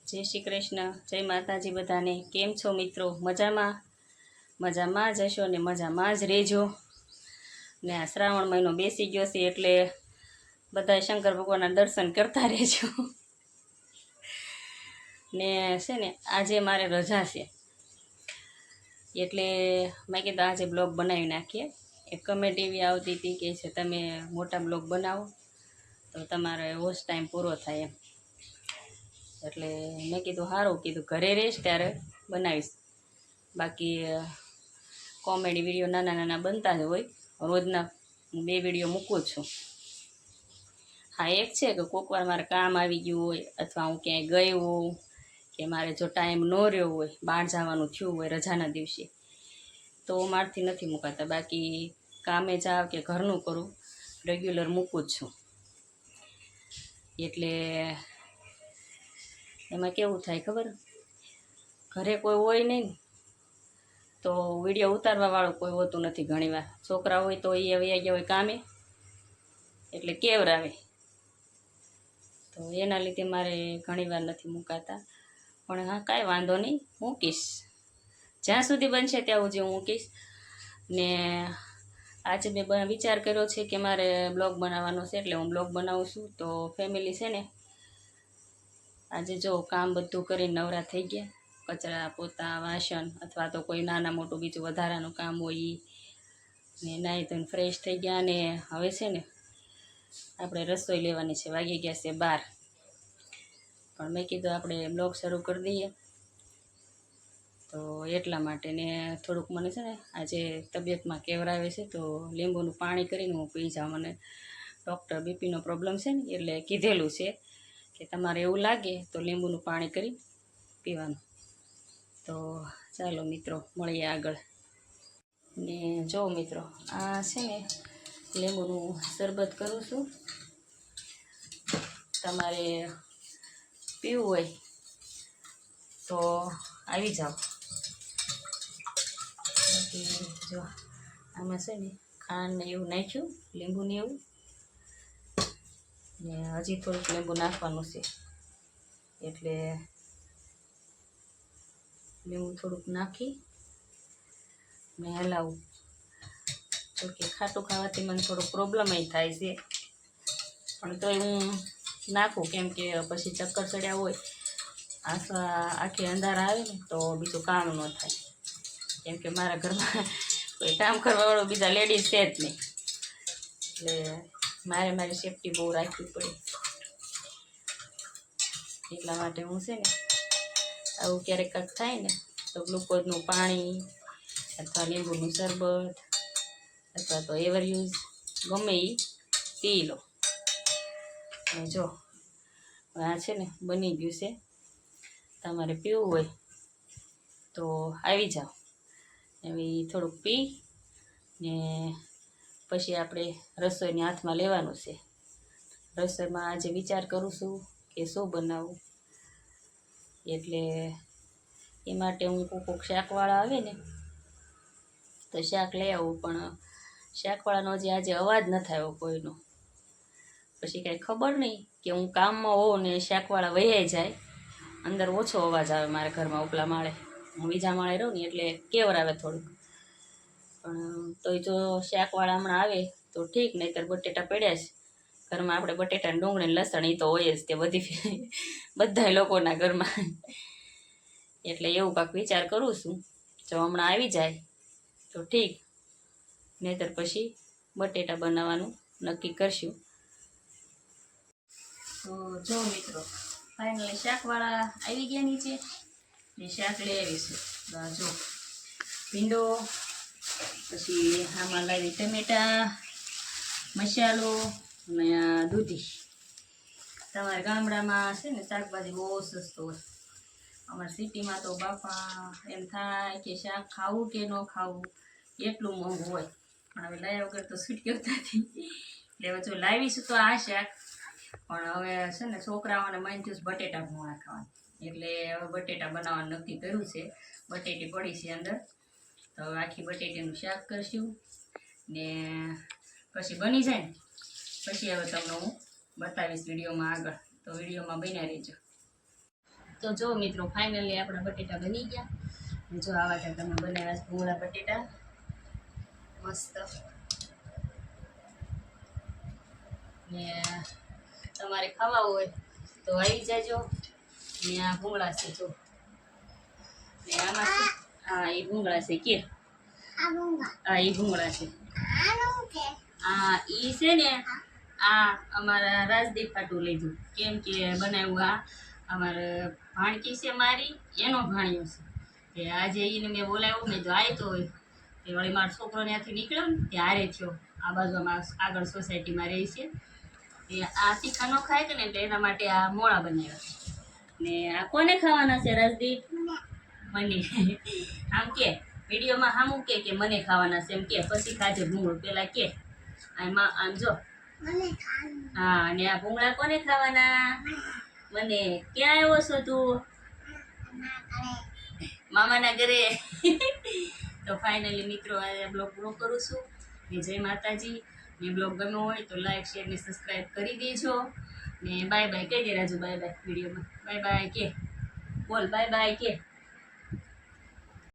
जय श्री कृष्ण। जय माताजी बधाने। केम छो मित्रों? मजामां? मजामां ज हशो ने मजामां ज रहेजो ने। आ श्रावण महीनो बेसी गयो छे एटले बधाय शंकर भगवानना दर्शन करता रहेजो ने छे ने आजे मारे रजा छे एटले मैं कीधुं आजे ब्लॉग बनावी नाखीए। एक कमेंट एवी आवती हती के छे तमे मोटा ब्लॉग बनावो तो तमारे वॉच टाइम पूरो थाय एम। એટલે મેં કીધું સારું કીધું ઘરે રહીશ ત્યારે બનાવીશ। બાકી કોમેડી વિડીયો નાના નાના બનતા જ હોય, રોજના હું 2 વિડીયો મૂકું છું। હા, એક છે કે કોઈક વાર મારે કામ આવી ગયું હોય અથવા હું ક્યાંય ગઈ હોઉં કે મારે જો ટાઈમ ન રહ્યો હોય, બહાર જવાનું થયું હોય રજાના દિવસે, તો મારથી નથી મુકાતા। બાકી કામે જાવ કે ઘરનું કરું રેગ્યુલર મૂકું જ છું। એટલે એમાં કેવું થાય ખબર, ઘરે કોઈ હોય નહીં તો વિડીયો ઉતારવા વાળું કોઈ હોતું નથી। ઘણીવાર છોકરા હોય તો એ વયા ગયા હોય કામે એટલે કેવરાવે, તો એના લીધે મારે ઘણીવાર નથી મુકાતા। પણ હા, કાંઈ વાંધો નહીં, મૂકીશ જ્યાં સુધી બનશે ત્યાં સુધી હું મૂકીશ। ને આજે મેં વિચાર કર્યો છે કે મારે બ્લોગ બનાવવાનો છે એટલે હું બ્લોગ બનાવું છું। તો ફેમિલી છે ને આજે જો કામ બધું કરીને નવરા થઈ ગયા, કચરા પોતા વાસણ અથવા તો કોઈ નાના મોટું બીજું વધારાનું કામ હોય એ ને નાહી ધોઈને ફ્રેશ થઈ ગયા। ને હવે છે ને આપણે રસોઈ લેવાની છે, વાગી ગયા છે 12, પણ મેં કીધું આપણે બ્લોગ શરૂ કરી દઈએ તો એટલા માટે। ને થોડુંક મને છે ને આજે તબિયતમાં કેવરાવે છે તો લીંબુનું પાણી કરીને હું પી જાઉં। મને ડૉક્ટર બીપીનો પ્રોબ્લેમ છે ને એટલે કીધેલું છે કે તમારે એવું લાગે તો લીંબુનું પાણી કરી પીવાનું। તો ચાલો મિત્રો મળીએ આગળ। ને જો મિત્રો, આ છે ને લીંબુનું શરબત કરું છું, તમારે પીવું હોય તો આવી જાઓ। બાકી જો આમાં છે ને ખાંડ ને એવું નાખ્યું, લીંબુ ને એવું, ને હજી થોડુંક લીંબુ નાખવાનું છે એટલે લીંબુ થોડુંક નાખી ને હલાવું। જોકે ખાટું ખાવાથી મને થોડો પ્રોબ્લેમ થાય છે, પણ તોય હું નાખું, કેમ કે પછી ચક્કર ચડ્યા હોય, આખી અંધારા આવે ને તો બીજું કામ ન થાય, કેમ કે મારા ઘરમાં કોઈ કામ કરવાવાળો બીજા લેડીઝ છે જ નહીં, એટલે મારે મારી સેફટી બહુ રાખવી પડે। એટલા માટે હું છે ને આવું ક્યારેક કાંઈક થાય ને તો ગ્લુકોઝનું પાણી અથવા લીંબુનું શરબત અથવા તો એવર યુઝ ગમે એ પી લો। અને જો આ છે ને બની ગયું છે, તમારે પીવું હોય તો આવી જાઓ। એવી થોડુંક પી ને પછી આપણે રસોઈને હાથમાં લેવાનું છે। રસોઈમાં આજે વિચાર કરું છું કે શું બનાવું, એટલે એ માટે હું કોઈક શાકવાળા આવે ને તો શાક લઈ આવું, પણ શાકવાળાનો હજી આજે અવાજ નથી આવ્યો કોઈનો। પછી કાંઈ ખબર નહીં કે હું કામમાં હોઉં ને શાકવાળા વહી જાય, અંદર ઓછો અવાજ આવે મારા ઘરમાં, ઉપલા માળે, હું બીજા માળે રહું ને એટલે કેવરાવે થોડુંક। પણ તોય જો શાકવાળા હમણાં આવે તો ઠીક, નહીંતર બટેટા પડ્યા છે ઘરમાં, આપણે બટેટા ડુંગળી લસણ એ તો હોય જ તે બધા લોકોના ઘરમાં, એટલે એવું કાંઈક વિચાર કરું છું। જો હમણાં આવી જાય તો ઠીક, નહીંતર પછી બટેટા બનાવવાનું નક્કી કરશું। તો જો મિત્રો, ફાઇનલી શાકવાળા આવી ગયા નીચે ને શાક લઈ આવીશું। જો ભીંડો, પછી આમાં લાવી ટમેટા, મસાલો અને આ દૂધી। તમારા ગામડામાં છે ને શાકભાજી બહુ સસ્તું હોય, અમારા સિટીમાં તો બાપા એમ થાય કે શાક ખાવું કે ન ખાવું એટલું મોંઘું હોય, પણ હવે લાવ્યા વગર તો છૂટકી નથી, એટલે હવે જો લાવીશું તો આ શાક, પણ હવે છે ને છોકરાઓને મન થયું બટેટા ભૂંગળા ખાવાનું, એટલે હવે બટેટા બનાવવાનું નક્કી કર્યું છે। બટેટી પડી છે અંદર, તો હવે આખી બટેટીનું શાક કરશું ને પછી બની જાય ને પછી હવે તમને હું બતાવીશ વિડીયોમાં આગળ, તો વિડીયોમાં બન્યા રહેજો। તો જો મિત્રો ફાઇનલી આપણા બટેટા બની ગયા. અને જો આવા ટાઈપ તમે બનાવ્યા છે ભૂંગળા બટેટા મસ્ત. ને તમારે ખાવા હોય તો આવી જાજો. ને આ ભૂંગળા છે જો. ને આમાં શું? હા એ ભૂંગળા છે કે હા એ ભૂંગળા છે. હા ઈ છે ને આ અમારા રાજદીપ પાટું લીધું કેમ કે બનાવ્યું. આ અમારે ભાણકી છે મારી એનો ભાણિયો છે તે આજે એને મેં બોલાવ્યો મેં તો આવતો હોય તે વળી મારો છોકરો ત્યાંથી નીકળ્યો ને ત્યારે થયો. આ બાજુમાં આગળ સોસાયટીમાં રહે છે તે આ તીખા ન ખાય કે ને એટલે એના માટે આ મોળા બનાવ્યા. ને આ કોને ખાવાના છે રાજદીપ? મને. આમ કે વિડીયોમાં સામું કે મને ખાવાના છે એમ કે પછી ખાજે ભૂંગળું પેલા કે આમ જો. હા અને આ ભૂંગળા કોને ખાવાના? મને. ક્યાં આવ્યો છો તું? મામાના ઘરે. તો ફાઇનલી મિત્રો આ બ્લોગ પૂરો કરું છું. ને જય માતાજી. ને બ્લોગ ગમ્યો હોય તો લાઈક શેર ને સબસ્ક્રાઈબ કરી દેજો. ને બાય બાય કહી દે રાજુ. બાય બાય વિડીયોમાં. બાય બાય કે બોલ. બાય બાય કે